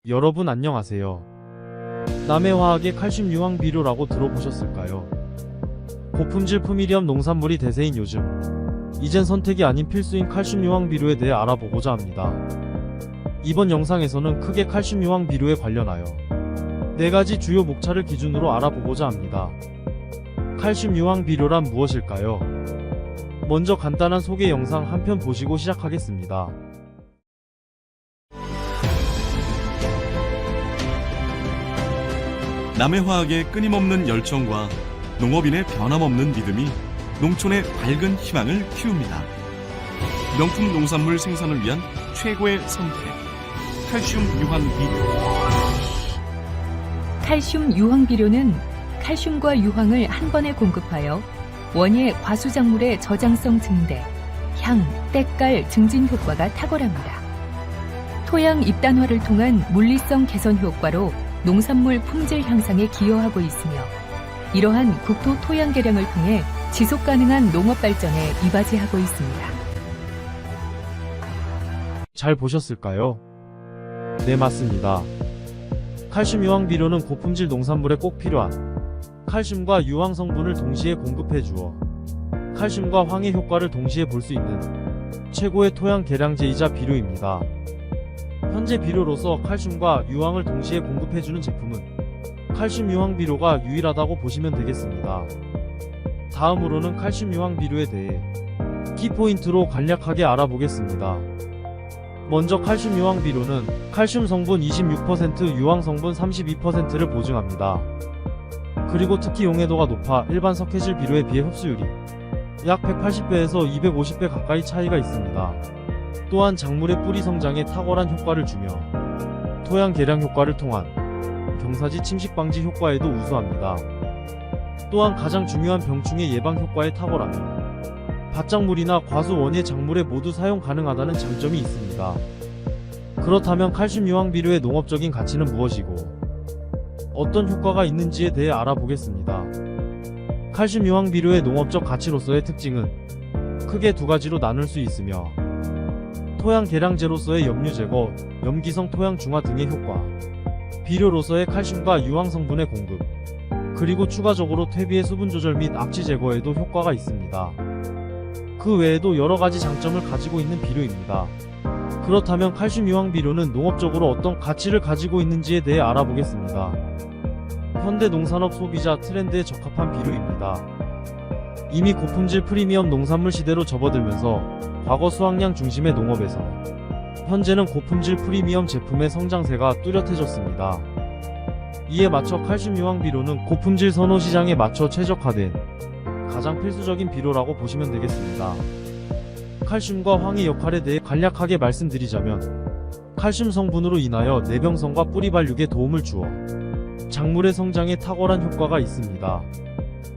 여러분 안녕하세요. 남해화학의 칼슘 유황 비료라고 들어보셨을까요? 고품질 품이리엄 농산물이 대세인 요즘, 이젠 선택이 아닌 필수인 칼슘 유황 비료에 대해 알아보고자 합니다. 이번 영상에서는 크게 칼슘 유황 비료에 관련하여 4가지 주요 목차를 기준으로 알아보고자 합니다. 칼슘 유황 비료란 무엇일까요? 먼저 간단한 소개 영상 한 편 보시고 시작하겠습니다. 남해화학의 끊임없는 열정과 농업인의 변함없는 믿음이 농촌의 밝은 희망을 키웁니다. 명품 농산물 생산을 위한 최고의 선택, 칼슘 유황 비료. 칼슘 유황 비료는 칼슘과 유황을 한 번에 공급하여 원예 과수작물의 저장성 증대, 향, 때깔 증진 효과가 탁월합니다. 토양 입단화를 통한 물리성 개선 효과로 농산물 품질 향상에 기여하고 있으며, 이러한 국토 토양 개량을 통해 지속 가능한 농업 발전에 이바지하고 있습니다. 잘 보셨을까요? 네, 맞습니다. 칼슘 유황 비료는 고품질 농산물에 꼭 필요한 칼슘과 유황 성분을 동시에 공급해 주어 칼슘과 황의 효과를 동시에 볼 수 있는 최고의 토양 개량제이자 비료입니다. 현재 비료로서 칼슘과 유황을 동시에 공급해주는 제품은 칼슘 유황 비료가 유일하다고 보시면 되겠습니다. 다음으로는 칼슘 유황 비료에 대해 키포인트로 간략하게 알아보겠습니다. 먼저 칼슘 유황 비료는 칼슘 성분 26%, 유황 성분 32%를 보증합니다. 그리고 특히 용해도가 높아 일반 석회질 비료에 비해 흡수율이 약 180배에서 250배 가까이 차이가 있습니다. 또한 작물의 뿌리 성장에 탁월한 효과를 주며 토양 개량 효과를 통한 경사지 침식 방지 효과에도 우수합니다. 또한 가장 중요한 병충해 예방 효과에 탁월하며 밭작물이나 과수 원예 작물에 모두 사용 가능하다는 장점이 있습니다. 그렇다면 칼슘 유황 비료의 농업적인 가치는 무엇이고 어떤 효과가 있는지에 대해 알아보겠습니다. 칼슘 유황 비료의 농업적 가치로서의 특징은 크게 2가지로 나눌 수 있으며, 토양 개량제로서의 염류 제거, 염기성 토양 중화 등의 효과, 비료로서의 칼슘과 유황 성분의 공급, 그리고 추가적으로 퇴비의 수분 조절 및 악취 제거에도 효과가 있습니다. 그 외에도 여러가지 장점을 가지고 있는 비료입니다. 그렇다면 칼슘 유황 비료는 농업적으로 어떤 가치를 가지고 있는지에 대해 알아보겠습니다. 현대 농산업 소비자 트렌드에 적합한 비료입니다. 이미 고품질 프리미엄 농산물 시대로 접어들면서 과거 수확량 중심의 농업에서 현재는 고품질 프리미엄 제품의 성장세가 뚜렷해졌습니다. 이에 맞춰 칼슘 유황 비료는 고품질 선호 시장에 맞춰 최적화된 가장 필수적인 비료라고 보시면 되겠습니다. 칼슘과 황의 역할에 대해 간략하게 말씀드리자면, 칼슘 성분으로 인하여 내병성과 뿌리 발육에 도움을 주어 작물의 성장에 탁월한 효과가 있습니다.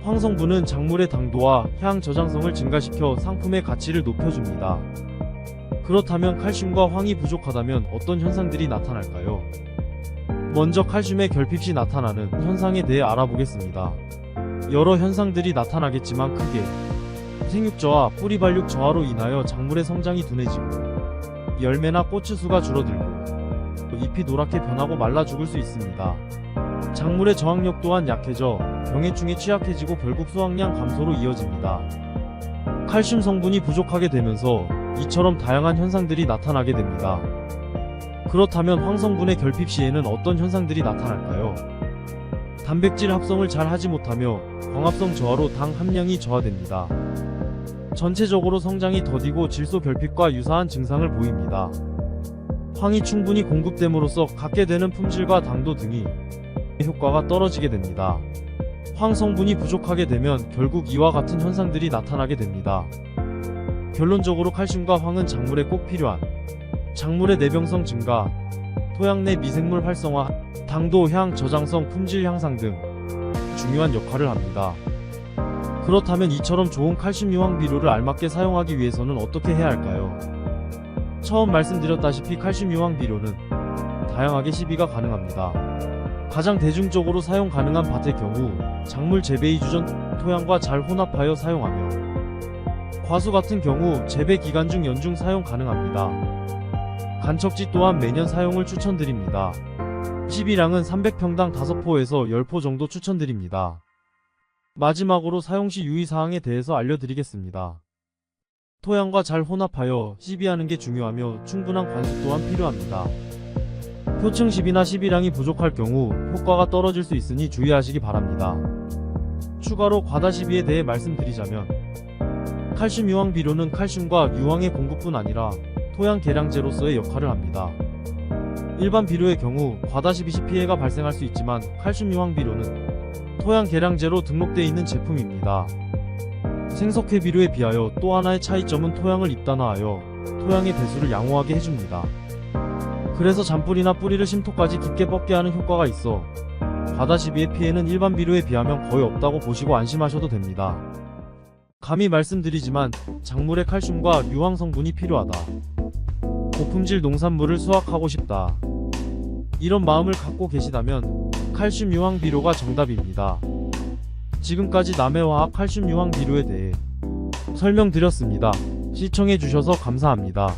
황 성분은 작물의 당도와 향 저장성을 증가시켜 상품의 가치를 높여줍니다. 그렇다면 칼슘과 황이 부족하다면 어떤 현상들이 나타날까요? 먼저 칼슘의 결핍 시 나타나는 현상에 대해 알아보겠습니다. 여러 현상들이 나타나겠지만 크게 생육저하, 뿌리 발육 저하로 인하여 작물의 성장이 둔해지고 열매나 꽃의 수가 줄어들고 잎이 노랗게 변하고 말라 죽을 수 있습니다. 작물의 저항력 또한 약해져 병해충에 취약해지고 결국 수확량 감소로 이어집니다. 칼슘 성분이 부족하게 되면서 이처럼 다양한 현상들이 나타나게 됩니다. 그렇다면 황 성분의 결핍 시에는 어떤 현상들이 나타날까요? 단백질 합성을 잘 하지 못하며 광합성 저하로 당 함량이 저하됩니다. 전체적으로 성장이 더디고 질소 결핍과 유사한 증상을 보입니다. 황이 충분히 공급됨으로써 갖게 되는 품질과 당도 등이 효과가 떨어지게 됩니다. 황 성분이 부족하게 되면 결국 이와 같은 현상들이 나타나게 됩니다. 결론적으로 칼슘과 황은 작물에 꼭 필요한 작물의 내병성 증가, 토양 내 미생물 활성화, 당도, 향, 저장성, 품질 향상 등 중요한 역할을 합니다. 그렇다면 이처럼 좋은 칼슘 유황 비료를 알맞게 사용하기 위해서는 어떻게 해야 할까요? 처음 말씀드렸다시피 칼슘 유황 비료는 다양하게 시비가 가능합니다. 가장 대중적으로 사용 가능한 밭의 경우 작물 재배 2주 전 토양과 잘 혼합하여 사용하며, 과수 같은 경우 재배 기간 중 연중 사용 가능합니다. 간척지 또한 매년 사용을 추천드립니다. 12량은 300평당 5포에서 10포 정도 추천드립니다. 마지막으로 사용시 유의사항에 대해서 알려드리겠습니다. 토양과 잘 혼합하여 시비하는 게 중요하며 충분한 관수 또한 필요합니다. 표층 10이나 12량이 부족할 경우 효과가 떨어질 수 있으니 주의하시기 바랍니다. 추가로 과다 시비에 대해 말씀드리자면 칼슘 유황 비료는 칼슘과 유황의 공급뿐 아니라 토양 계량제로서의 역할을 합니다. 일반 비료의 경우 과다 시비 시 피해가 발생할 수 있지만 칼슘 유황 비료는 토양 계량제로 등록되어 있는 제품입니다. 생석회 비료에 비하여 또 하나의 차이점은 토양을 입단화하여 토양의 배수를 양호하게 해줍니다. 그래서 잔뿌리나 뿌리를 심토까지 깊게 뻗게 하는 효과가 있어 과다 시비의 피해는 일반 비료에 비하면 거의 없다고 보시고 안심하셔도 됩니다. 감히 말씀드리지만 작물에 칼슘과 유황 성분이 필요하다. 고품질 농산물을 수확하고 싶다. 이런 마음을 갖고 계시다면 칼슘 유황 비료가 정답입니다. 지금까지 남해화학 칼슘 유황 비료에 대해 설명드렸습니다. 시청해주셔서 감사합니다.